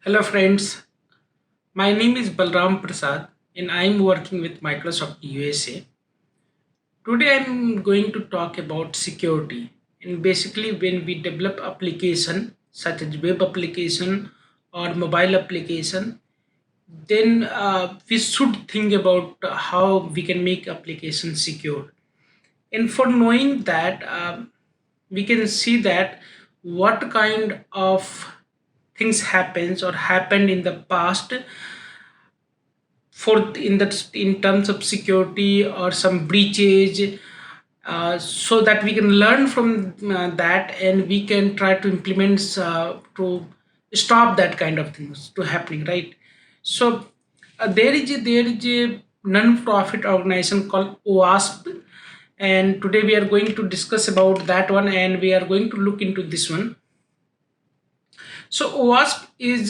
Hello friends, my name is Balram Prasad and I am working with Microsoft USA. Today I am going to talk about security and basically when we develop application such as web application or mobile application, then we should think about how we can make applications secure. And for knowing that, we can see that what kind of things happens or happened in the past for in terms of security or some breaches, so that we can learn from that and we can try to implement to stop that kind of things to happening, right? So there is a non-profit organization called OWASP, and today we are going to discuss about that one and we are going to look into this one. So OWASP is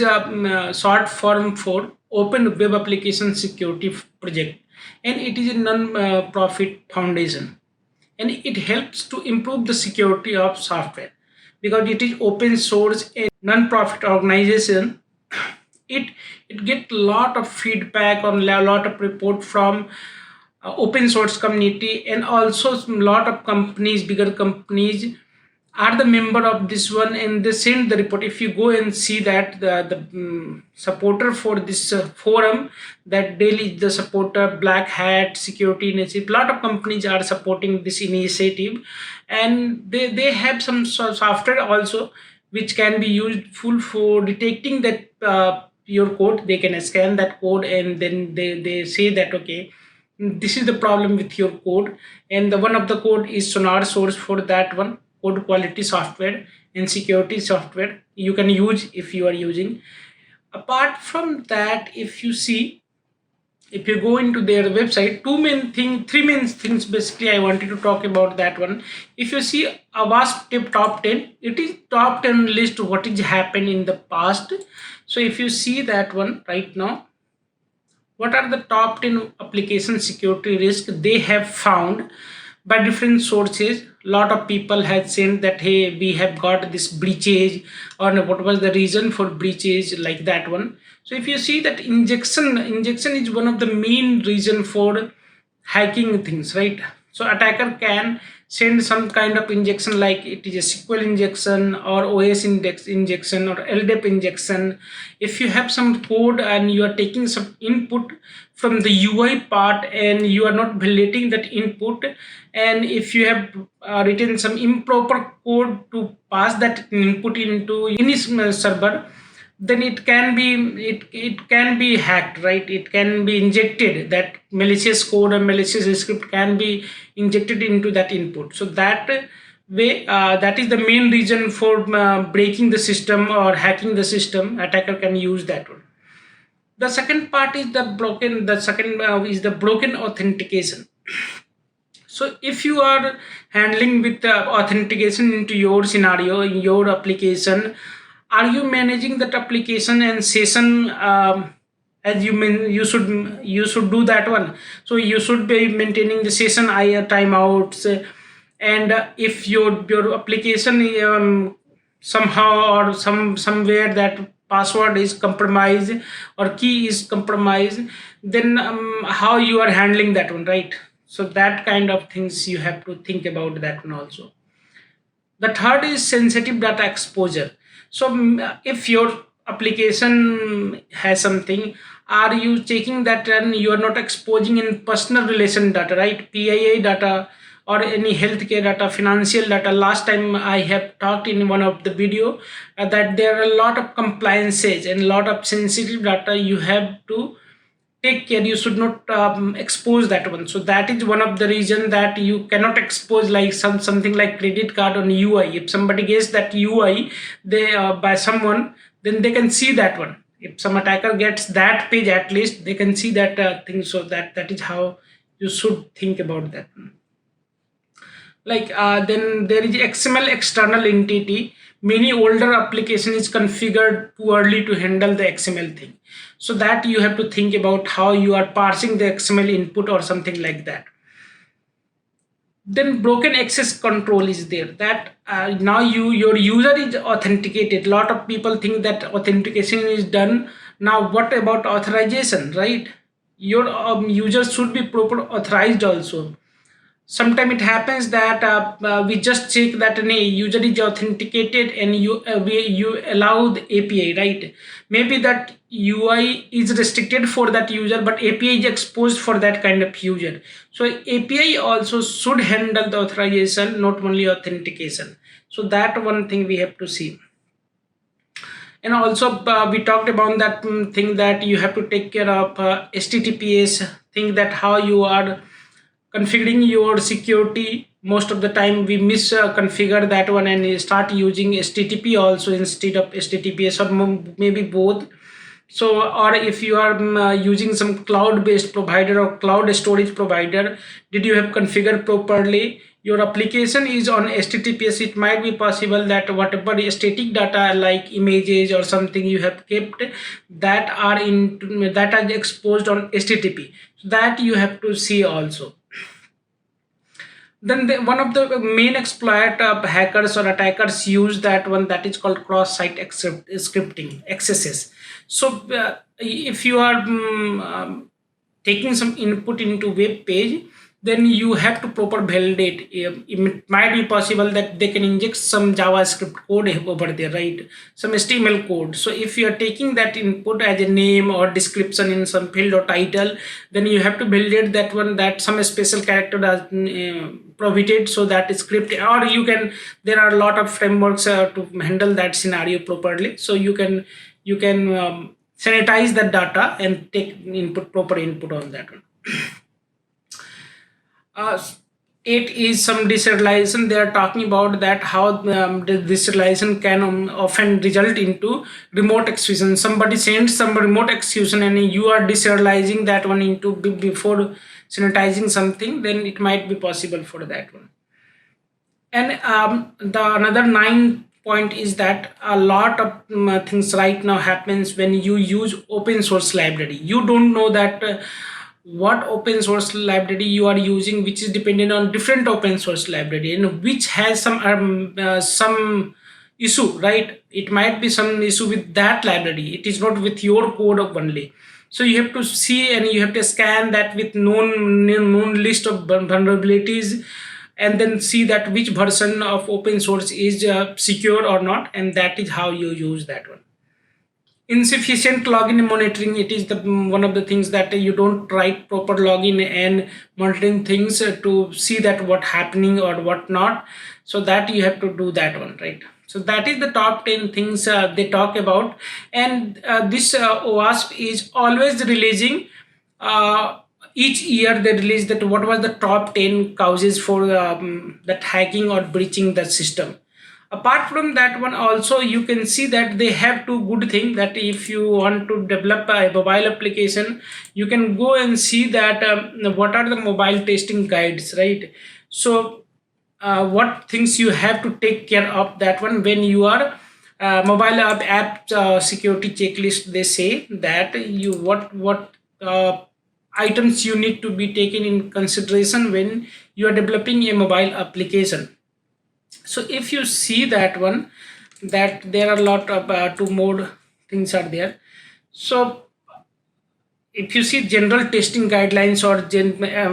short form for Open Web Application Security Project, and it is a non-profit foundation, and it helps to improve the security of software because it is open source and non-profit organization. It it get lot of feedback on a lot of report from open source community, and also some lot of companies, bigger companies are the member of this one and they send the report. If you go and see that the supporter for this forum, that daily the supporter Black Hat Security Initiative, lot of companies are supporting this initiative, and they have some software also which can be useful for detecting that your code. They can scan that code and then they say that okay, this is the problem with your code, and the one of the code is Sonar source for that one code quality software and security software you can use if you are using. Apart from that, if you see, if you go into their website, three main things basically I wanted to talk about that one. If you see a vast tip top 10, it is top 10 list what is happened in the past. So if you see that one right now, what are the top 10 application security risks they have found by different sources? Lot of people had said that hey, we have got this breaches, or what was the reason for breaches, like that one. So if you see that injection is one of the main reason for hacking things, right? So attacker can send some kind of injection, like it is a SQL injection or OS index injection or LDAP injection. If you have some code and you are taking some input from the UI part and you are not validating that input, and if you have written some improper code to pass that input into any server, then it can be hacked, right? It can be injected, that malicious code or malicious script can be injected into that input. So that way, that is the main reason for breaking the system or hacking the system. Attacker can use that one. The second part is the second is the broken authentication. So if you are handling with authentication into your scenario in your application, are you managing that application and session, as you should do that one. So you should be maintaining the session timeouts, and if your application somehow or somewhere that password is compromised or key is compromised, then how you are handling that one, right? So that kind of things you have to think about that one also. The third is sensitive data exposure. So if your application has something, are you checking that and you are not exposing in personal relation data, right? PII data or any healthcare data, financial data. Last time I have talked in one of the video that there are a lot of compliances and a lot of sensitive data you have to take care. You should not expose that one. So that is one of the reason that you cannot expose like something like credit card on UI. If somebody gets that UI they by someone, then they can see that one. If some attacker gets that page, at least they can see that thing. So that is how you should think about that one. Like then there is XML external entity. Many older application is configured too early to handle the XML thing, so that you have to think about how you are parsing the XML input or something like that. then broken access control is there, that now your user is authenticated. A lot of people think that authentication is done. Now what about authorization, right? Your users should be proper authorized also. Sometimes it happens that we just check that a user is authenticated and you allow the API, right? Maybe that UI is restricted for that user, but API is exposed for that kind of user. So API also should handle the authorization, not only authentication. So that one thing we have to see. And also we talked about that thing that you have to take care of HTTPS thing, that how you are configuring your security. Most of the time we configure that one and start using HTTP also instead of HTTPS, or maybe both. So, or if you are using some cloud based provider or cloud storage provider, did you have configured properly your application is on HTTPS? It might be possible that whatever static data like images or something you have kept, that are exposed on HTTP, so that you have to see also. Then one of the main exploit hackers or attackers use that one, that is called cross-site scripting, XSS. So if you are taking some input into web page, then you have to proper validate. It might be possible that they can inject some JavaScript code over there, right? Some HTML code. So if you are taking that input as a name or description in some field or title, then you have to validate that one, that some special character has provided, so that is script. Or you can, there are a lot of frameworks to handle that scenario properly. So you can sanitize that data and take proper input on that one. uh, it is some deserialization. They are talking about that how the deserialization can often result into remote execution. Somebody sends some remote execution and you are deserializing that one into before sanitizing something, then it might be possible for that one. And the another 9 point is that a lot of things right now happens when you use open source library. You don't know that what open source library you are using, which is dependent on different open source library, and which has some issue, right? It might be some issue with that library, it is not with your code only. So you have to see and you have to scan that with known list of vulnerabilities, and then see that which version of open source is secure or not, and that is how you use that one. Insufficient login monitoring, it is the one of the things that you don't write proper login and monitoring things to see that what happening or what not, so that you have to do that one, right? So that is the top 10 things they talk about. And this OWASP is always releasing, uh, each year they release that what was the top 10 causes for that hacking or breaching the system. Apart from that one also, you can see that they have two good things, that if you want to develop a mobile application, you can go and see that what are the mobile testing guides, right? So what things you have to take care of that one when you are mobile app security checklist. They say that you what items you need to be taken in consideration when you are developing a mobile application. So if you see that one, that there are a lot of two more things are there. So if you see general testing guidelines, or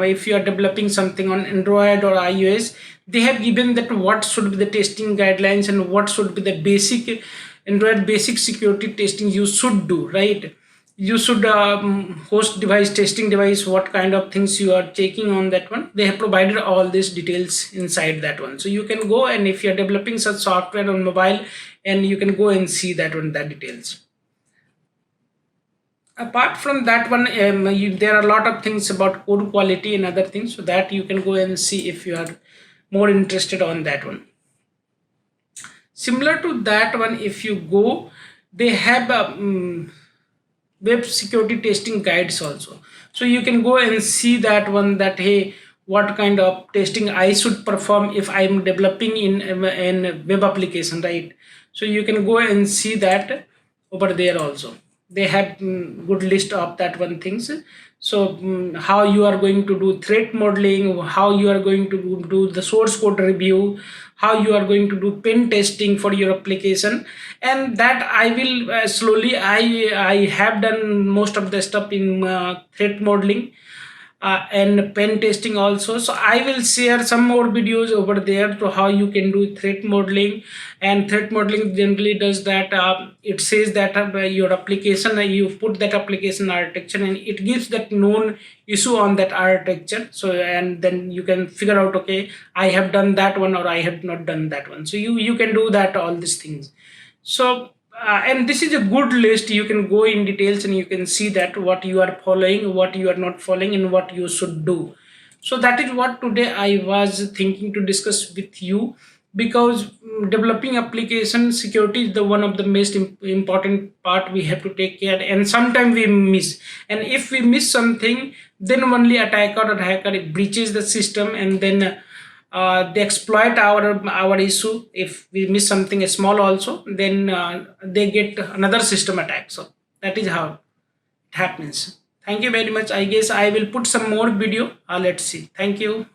if you are developing something on Android or iOS, they have given that what should be the testing guidelines and what should be the basic Android basic security testing you should do, right? You should host device, testing device, what kind of things you are checking on that one. They have provided all these details inside that one, so you can go, and if you are developing such software on mobile, and you can go and see that one, that details. Apart from that one, there are a lot of things about code quality and other things, so that you can go and see if you are more interested on that one. Similar to that one, if you go, they have web security testing guides also, so you can go and see that one, that hey, what kind of testing I should perform if I'm developing in web application, right? So you can go and see that over there also. they have good list of that one things. So how you are going to do threat modeling, how you are going to do the source code review, how you are going to do pen testing for your application. And that I will slowly, I have done most of the stuff in threat modeling and pen testing also. So I will share some more videos over there to how you can do threat modeling. And threat modeling generally does that, it says that your application, you put that application architecture and it gives that known issue on that architecture. So and then you can figure out, okay, I have done that one or I have not done that one. So you can do that, all these things. So and this is a good list. You can go in details and you can see that what you are following, what you are not following, and what you should do. So that is what today I was thinking to discuss with you, because developing application security is the one of the most important part we have to take care, and sometimes we miss. And if we miss something, then only attacker or hacker breaches the system, and then they exploit our issue. If we miss something small also, then they get another system attack. So that is how it happens. Thank you very much. I guess I will put some more video. Let's see. Thank you.